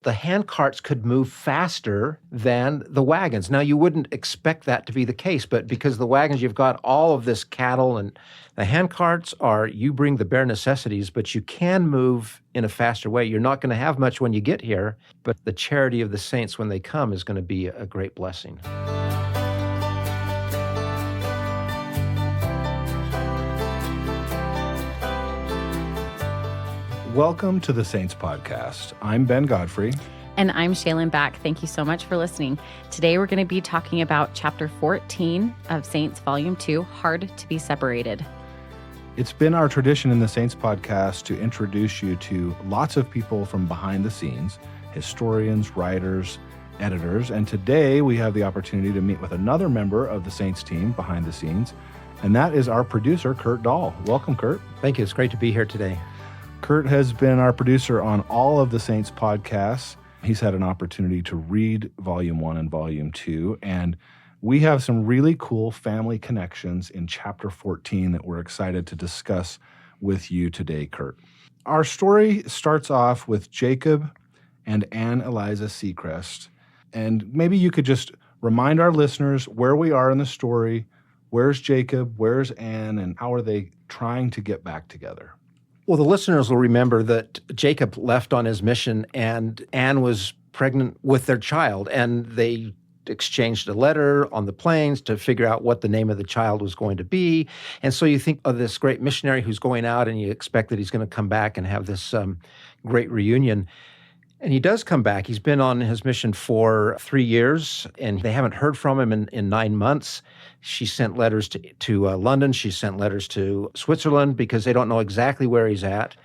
The hand carts could move faster than the wagons. Now, you wouldn't expect that to be the case, but because the wagons, you've got all of this cattle, and the hand carts are, you bring the bare necessities, but you can move in a faster way. You're not going to have much when you get here, but the charity of the saints when they come is going to be a great blessing. Welcome to the Saints Podcast. I'm Ben Godfrey. And I'm Shaylin Back. Thank you so much for listening. Today we're going to be talking about Chapter 14 of Saints Volume 2, Hard to be Separated. It's been our tradition in the Saints Podcast to introduce you to lots of people from behind the scenes, historians, writers, editors, and today we have the opportunity to meet with another member of the Saints team behind the scenes, and that is our producer, Kurt Dahl. Welcome, Kurt. Thank you. It's great to be here today. Kurt has been our producer on all of the Saints podcasts. He's had an opportunity to read Volume 1 and Volume 2, and we have some really cool family connections in Chapter 14 that we're excited to discuss with you today, Kurt. Our story starts off with Jacob and Anne Eliza Sechrest, and maybe you could just remind our listeners where we are in the story, where's Jacob, where's Anne, and how are they trying to get back together? Well, the listeners will remember that Jacob left on his mission and Anne was pregnant with their child, and they exchanged a letter on the plains to figure out what the name of the child was going to be. And so you think of this great missionary who's going out and you expect that he's going to come back and have this great reunion. And he does come back. He's been on his mission for 3 years, and they haven't heard from him in 9 months. She sent letters to London. She sent letters to Switzerland because they don't know exactly where he's at.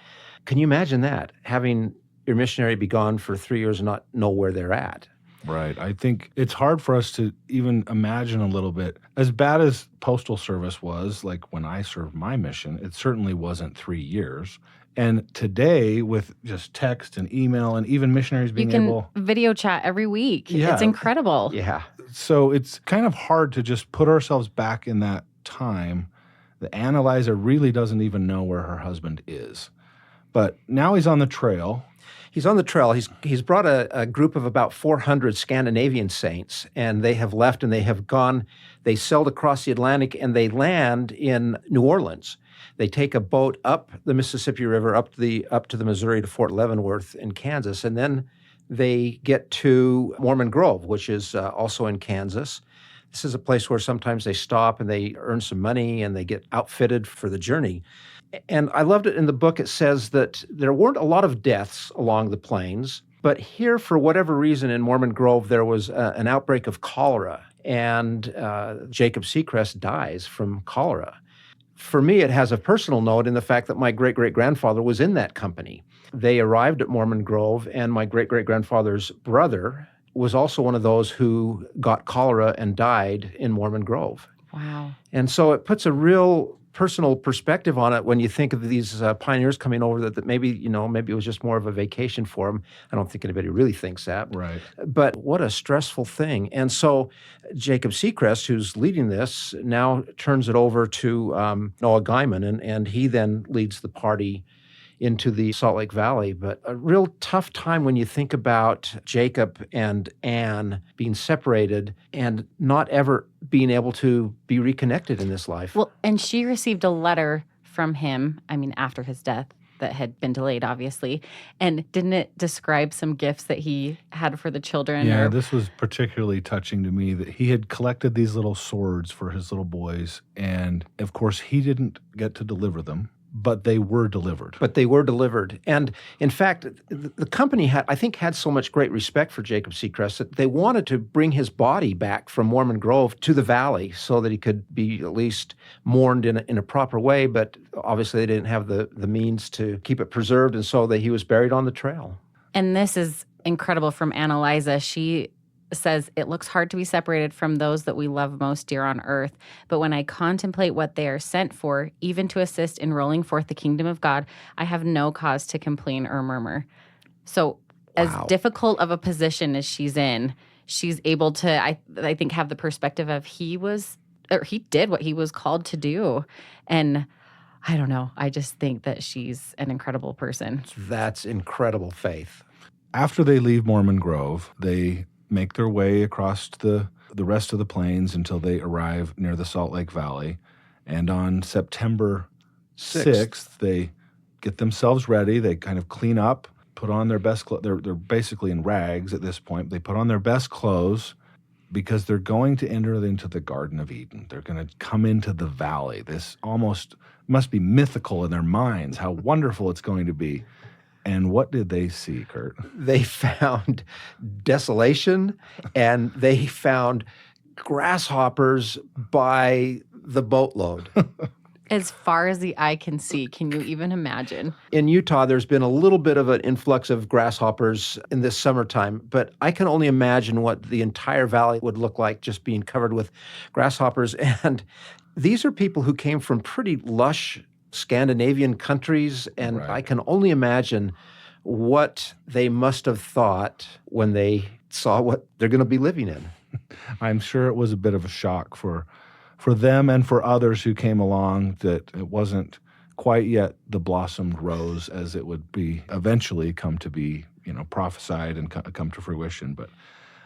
Can you imagine that, having your missionary be gone for 3 years and not know where they're at? Right. I think it's hard for us to even imagine a little bit. As bad as Postal Service was, like when I served my mission, it certainly wasn't 3 years. And today, with just text and email and even missionaries being able... You can video chat every week. Yeah. It's incredible. Yeah. So it's kind of hard to just put ourselves back in that time that Anne Eliza really doesn't even know where her husband is. But now he's on the trail. He's on the trail. He's brought a group of about 400 Scandinavian saints, and they have left and they have gone. They sailed across the Atlantic and they land in New Orleans. They take a boat up the Mississippi River, up to the Missouri to Fort Leavenworth in Kansas, and then they get to Mormon Grove, which is also in Kansas. This is a place where sometimes they stop and they earn some money and they get outfitted for the journey. And I loved it in the book. It says that there weren't a lot of deaths along the plains, but here, for whatever reason, in Mormon Grove, there was an outbreak of cholera, and Jacob Sechrest dies from cholera. For me, it has a personal note in the fact that my great-great-grandfather was in that company. They arrived at Mormon Grove, and my great-great-grandfather's brother was also one of those who got cholera and died in Mormon Grove. Wow. And so it puts a real personal perspective on it when you think of these pioneers coming over that maybe it was just more of a vacation for them. I don't think anybody really thinks that. Right. But what a stressful thing. And so Jacob Sechrest, who's leading this, now turns it over to Noah Gaiman, and he then leads the party into the Salt Lake Valley. But a real tough time when you think about Jacob and Anne being separated and not ever being able to be reconnected in this life. Well, and she received a letter from him, after his death, that had been delayed, obviously. And didn't it describe some gifts that he had for the children? Yeah, this was particularly touching to me, that he had collected these little swords for his little boys. And of course, he didn't get to deliver them, but they were delivered. And in fact, the company had so much great respect for Jacob Sechrest that they wanted to bring his body back from Mormon Grove to the valley so that he could be at least mourned in a proper way. But obviously they didn't have the means to keep it preserved, and so he was buried on the trail. And this is incredible from Anne Eliza. She says, "It looks hard to be separated from those that we love most dear on earth. But when I contemplate what they are sent for, even to assist in rolling forth the kingdom of God, I have no cause to complain or murmur." So as difficult of a position as she's in, she's able to, I think, have the perspective of he did what he was called to do. And I don't know. I just think that she's an incredible person. That's incredible faith. After they leave Mormon Grove, they make their way across the rest of the plains until they arrive near the Salt Lake Valley. And on September 6th, they get themselves ready. They kind of clean up, put on their best clothes. They're basically in rags at this point. They put on their best clothes because they're going to enter into the Garden of Eden. They're going to come into the valley. This almost must be mythical in their minds, how wonderful it's going to be. And what did they see, Kurt? They found desolation, and they found grasshoppers by the boatload. As far as the eye can see, can you even imagine? In Utah, there's been a little bit of an influx of grasshoppers in this summertime, but I can only imagine what the entire valley would look like just being covered with grasshoppers. And these are people who came from pretty lush Scandinavian countries, and Right. I can only imagine what they must have thought when they saw what they're going to be living in. I'm sure it was a bit of a shock for them and for others who came along, that it wasn't quite yet the blossomed rose as it would be eventually come to be, prophesied and come to fruition. But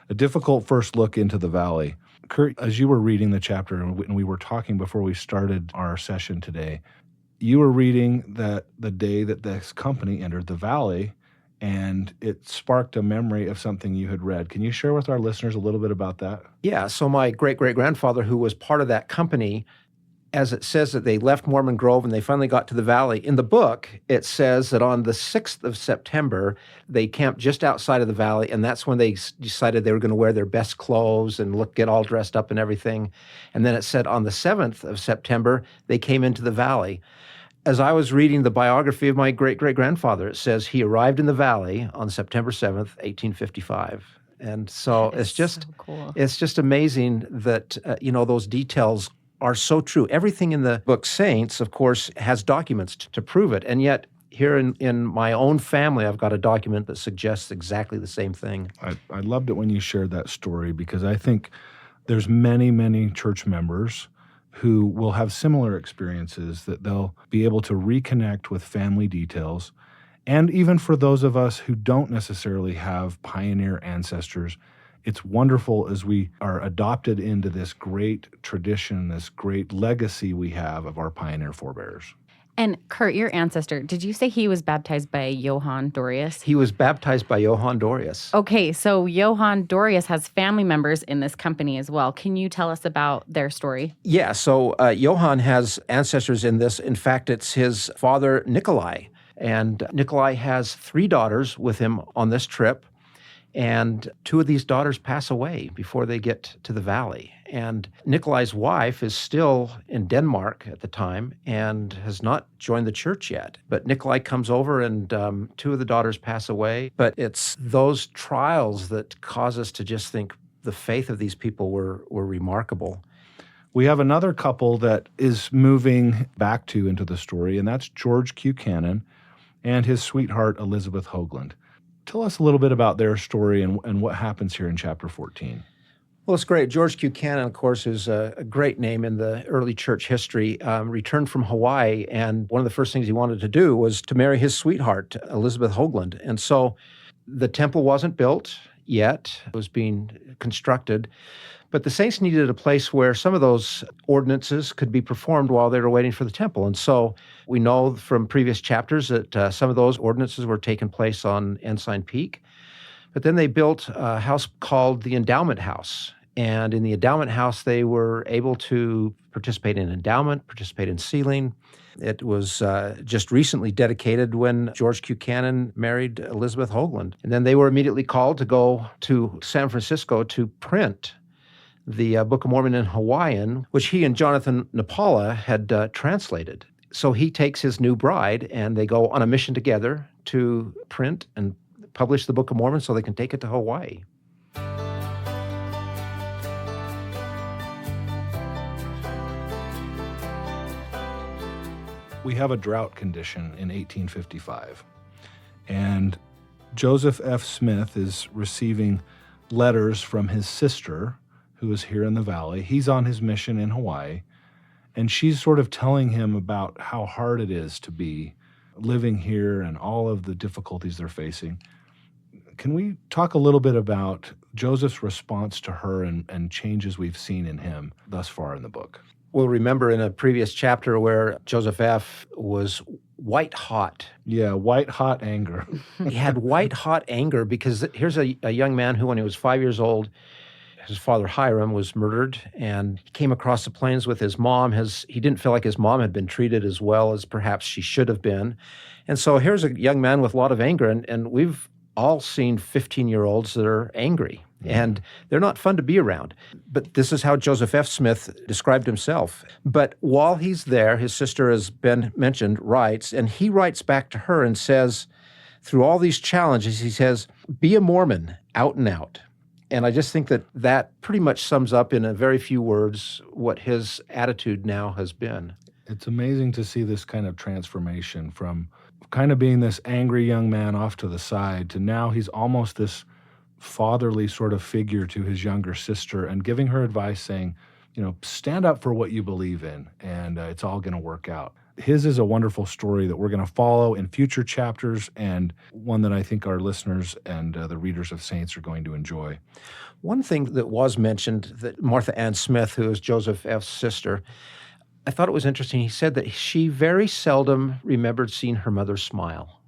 a difficult first look into the valley. Kurt, as you were reading the chapter, and we were talking before we started our session today, you were reading that the day that this company entered the valley, and it sparked a memory of something you had read. Can you share with our listeners a little bit about that? Yeah, so my great-great-grandfather, who was part of that company, as it says that they left Mormon Grove and they finally got to the valley, in the book, it says that on the 6th of September, they camped just outside of the valley, and that's when they decided they were going to wear their best clothes and get all dressed up and everything. And then it said on the 7th of September, they came into the valley. As I was reading the biography of my great-great-grandfather, it says he arrived in the valley on September 7th, 1855. And so That it's is just so cool. it's just amazing that those details are so true. Everything in the book Saints, of course, has documents to prove it. And yet here in my own family, I've got a document that suggests exactly the same thing. I loved it when you shared that story, because I think there's many, many church members who will have similar experiences, that they'll be able to reconnect with family details. And even for those of us who don't necessarily have pioneer ancestors, it's wonderful as we are adopted into this great tradition, this great legacy we have of our pioneer forebears. And Kurt, your ancestor, did you say he was baptized by Johann Dorius? He was baptized by Johann Dorius. Okay, so Johann Dorius has family members in this company as well. Can you tell us about their story? Yeah, so Johann has ancestors in this. In fact, it's his father, Nikolai. And Nikolai has 3 daughters with him on this trip. And 2 of these daughters pass away before they get to the valley. And Nikolai's wife is still in Denmark at the time and has not joined the church yet. But Nikolai comes over, and 2 of the daughters pass away. But it's those trials that cause us to just think the faith of these people were remarkable. We have another couple that is moving back into the story, and that's George Q. Cannon and his sweetheart, Elizabeth Hoagland. Tell us a little bit about their story and what happens here in chapter 14. Well, it's great. George Q. Cannon, of course, is a great name in the early church history. Returned from Hawaii, and one of the first things he wanted to do was to marry his sweetheart, Elizabeth Hoagland. And so the temple wasn't built yet. It was being constructed. But the saints needed a place where some of those ordinances could be performed while they were waiting for the temple. And so we know from previous chapters that some of those ordinances were taking place on Ensign Peak. But then they built a house called the Endowment House. And in the Endowment House, they were able to participate in endowment, participate in sealing. It was just recently dedicated when George Q. Cannon married Elizabeth Hoagland. And then they were immediately called to go to San Francisco to print the Book of Mormon in Hawaiian, which he and Jonathan Napala had translated. So he takes his new bride, and they go on a mission together to print and publish the Book of Mormon so they can take it to Hawaii. We have a drought condition in 1855, and Joseph F. Smith is receiving letters from his sister, who is here in the valley. He's on his mission in Hawaii, and she's sort of telling him about how hard it is to be living here and all of the difficulties they're facing. Can we talk a little bit about Joseph's response to her and changes we've seen in him thus far in the book? We'll remember in a previous chapter where Joseph F. was white hot. Yeah, white hot anger. He had white hot anger because here's a young man who, when he was 5 years old, his father Hiram was murdered, and he came across the plains with his mom. He didn't feel like his mom had been treated as well as perhaps she should have been. And so here's a young man with a lot of anger, and we've all seen 15-year-olds that are angry, and they're not fun to be around. But this is how Joseph F. Smith described himself. But while he's there, his sister, as Ben mentioned, writes, and he writes back to her and says, through all these challenges, he says, be a Mormon, out and out. And I just think that pretty much sums up in a very few words what his attitude now has been. It's amazing to see this kind of transformation from kind of being this angry young man off to the side to now he's almost this fatherly sort of figure to his younger sister and giving her advice saying, stand up for what you believe in, and it's all going to work out. His is a wonderful story that we're going to follow in future chapters, and one that I think our listeners and the readers of Saints are going to enjoy. One thing that was mentioned, that Martha Ann Smith, who is Joseph F.'s sister, I thought it was interesting. He said that she very seldom remembered seeing her mother smile.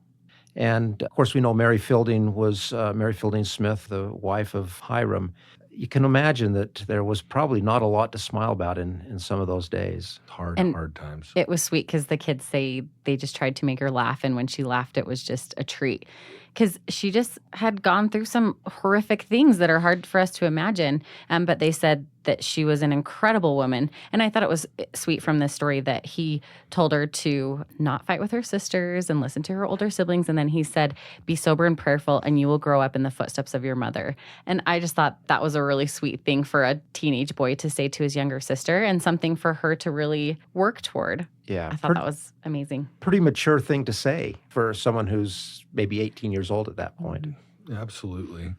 And, of course, we know Mary Fielding was Mary Fielding Smith, the wife of Hiram. You can imagine that there was probably not a lot to smile about in some of those days. Hard times. It was sweet because the kids say they just tried to make her laugh, and when she laughed, it was just a treat. Because she just had gone through some horrific things that are hard for us to imagine. But they said that she was an incredible woman. And I thought it was sweet from this story that he told her to not fight with her sisters and listen to her older siblings. And then he said, be sober and prayerful, and you will grow up in the footsteps of your mother. And I just thought that was a really sweet thing for a teenage boy to say to his younger sister, and something for her to really work toward. Yeah. I thought that was amazing. Pretty mature thing to say for someone who's maybe 18 years old at that point. Absolutely.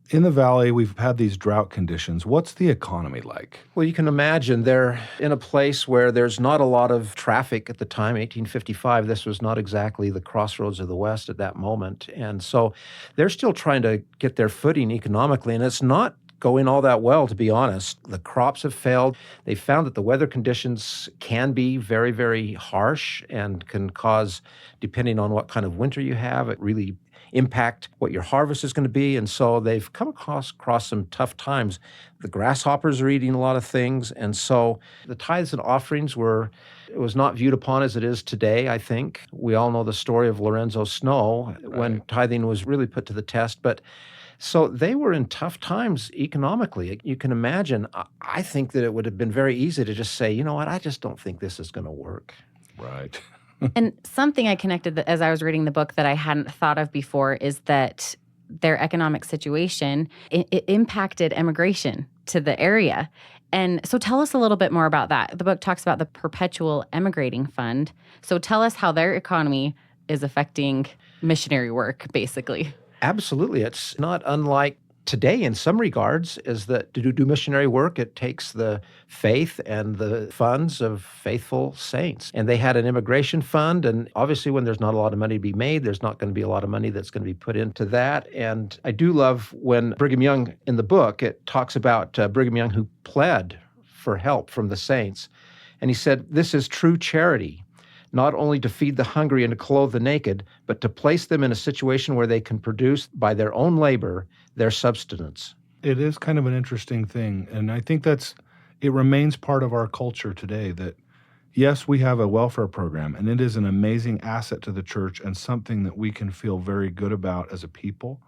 In the valley, we've had these drought conditions. What's the economy like? Well, you can imagine they're in a place where there's not a lot of traffic at the time, 1855. This was not exactly the crossroads of the West at that moment. And so they're still trying to get their footing economically, and it's not going all that well, to be honest. The crops have failed. They found that the weather conditions can be very, very harsh and can cause, depending on what kind of winter you have, it really impact what your harvest is going to be. And so they've come across some tough times. The grasshoppers are eating a lot of things. And so the tithes and offerings it was not viewed upon as it is today, I think. We all know the story of Lorenzo Snow when tithing was really put to the test. But so they were in tough times economically. You can imagine, I think that it would have been very easy to just say, you know what, I just don't think this is going to work. Right. And something I connected as I was reading the book that I hadn't thought of before is that their economic situation, it impacted immigration to the area. And so tell us a little bit more about that. The book talks about the Perpetual Emigrating Fund. So tell us how their economy is affecting missionary work, basically. Absolutely. It's not unlike today in some regards, is that to do missionary work, it takes the faith and the funds of faithful saints. And they had an immigration fund, and obviously when there's not a lot of money to be made, there's not going to be a lot of money that's going to be put into that. And I do love when Brigham Young, in the book, it talks about Brigham Young who pled for help from the saints. And he said, this is true charity. Not only to feed the hungry and to clothe the naked, but to place them in a situation where they can produce by their own labor their subsistence. It is kind of an interesting thing. And I think it remains part of our culture today that, yes, we have a welfare program, and it is an amazing asset to the church and something that we can feel very good about as a people.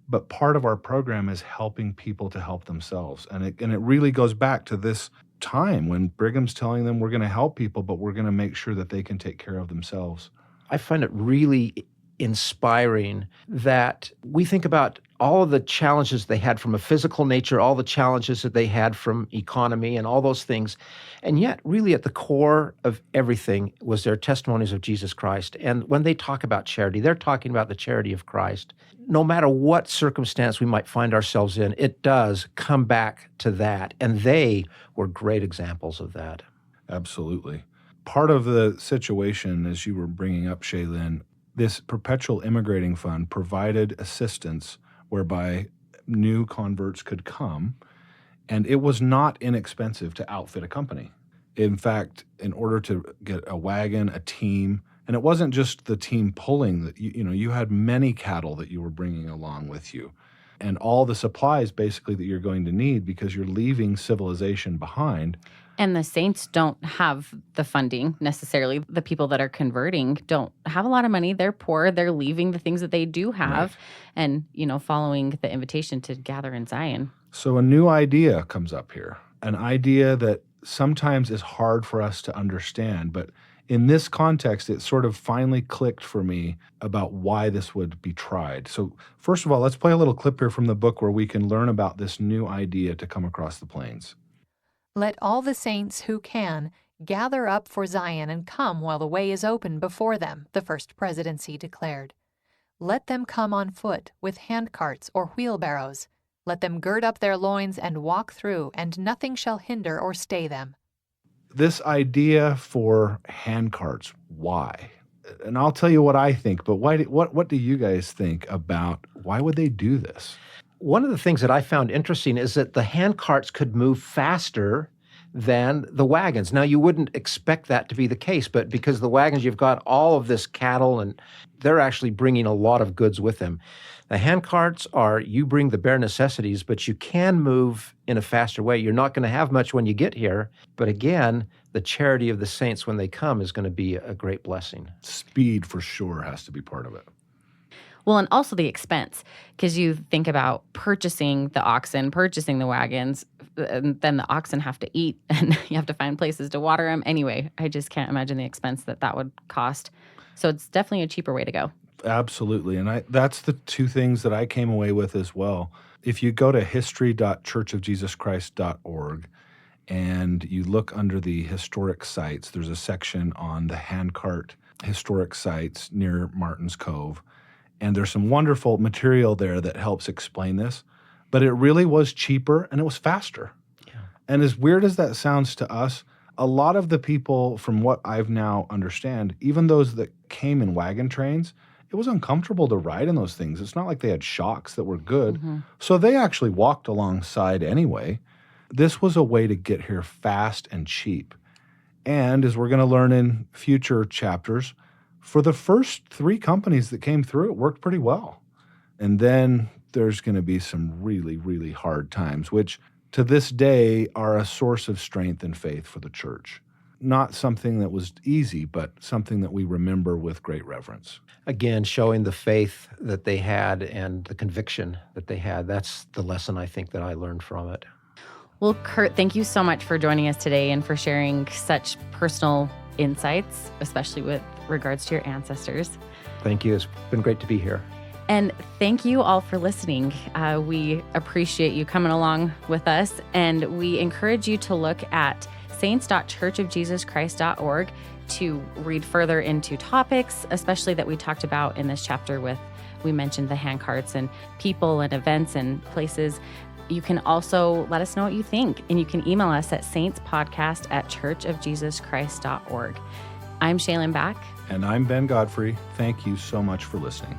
But part of our program is helping people to help themselves. And it really goes back to this time when Brigham's telling them we're going to help people, but we're going to make sure that they can take care of themselves. I find it really inspiring that we think about all of the challenges they had from a physical nature, all the challenges that they had from economy and all those things. And yet, really at the core of everything was their testimonies of Jesus Christ. And when they talk about charity, they're talking about the charity of Christ. No matter what circumstance we might find ourselves in, it does come back to that. And they were great examples of that. Absolutely. Part of the situation, as you were bringing up, Shaylin, this perpetual immigrating fund provided assistance whereby new converts could come, and it was not inexpensive to outfit a company. In fact, in order to get a wagon, a team, and it wasn't just the team pulling, you had many cattle that you were bringing along with you, and all the supplies basically that you're going to need because you're leaving civilization behind. And the saints don't have the funding necessarily. The people that are converting don't have a lot of money. They're poor. They're leaving the things that they do have and, following the invitation to gather in Zion. So a new idea comes up here, an idea that sometimes is hard for us to understand. But in this context, it sort of finally clicked for me about why this would be tried. So first of all, let's play a little clip here from the book where we can learn about this new idea to come across the plains. Let all the saints who can gather up for Zion and come while the way is open before them, the first presidency declared. Let them come on foot with handcarts or wheelbarrows. Let them gird up their loins and walk through, and nothing shall hinder or stay them. This idea for handcarts, why? And I'll tell you what I think, but what do you guys think about why would they do this? One of the things that I found interesting is that the hand carts could move faster than the wagons. Now, you wouldn't expect that to be the case, but because the wagons, you've got all of this cattle, and they're actually bringing a lot of goods with them. The hand carts you bring the bare necessities, but you can move in a faster way. You're not going to have much when you get here, but again, the charity of the saints when they come is going to be a great blessing. Speed for sure has to be part of it. Well, and also the expense, because you think about purchasing the oxen, purchasing the wagons, and then the oxen have to eat, and you have to find places to water them. Anyway, I just can't imagine the expense that would cost. So it's definitely a cheaper way to go. Absolutely. And that's the two things that I came away with as well. If you go to history.churchofjesuschrist.org and you look under the historic sites, there's a section on the handcart historic sites near Martin's Cove. And there's some wonderful material there that helps explain this. But it really was cheaper and it was faster. Yeah. And as weird as that sounds to us, a lot of the people, from what I've now understand, even those that came in wagon trains, it was uncomfortable to ride in those things. It's not like they had shocks that were good. Mm-hmm. So they actually walked alongside anyway. This was a way to get here fast and cheap. And as we're going to learn in future chapters, for the first 3 companies that came through, it worked pretty well. And then there's going to be some really, really hard times, which to this day are a source of strength and faith for the church. Not something that was easy, but something that we remember with great reverence. Again, showing the faith that they had and the conviction that they had. That's the lesson I think that I learned from it. Well, Kurt, thank you so much for joining us today and for sharing such personal insights, especially with regards to your ancestors. Thank you. It's been great to be here. And thank you all for listening. We appreciate you coming along with us, and we encourage you to look at saints.churchofjesuschrist.org to read further into topics, especially that we talked about in this chapter we mentioned the handcarts and people and events and places. You can also let us know what you think, and you can email us at saintspodcast@churchofjesuschrist.org. I'm Shaylin Back. And I'm Ben Godfrey. Thank you so much for listening.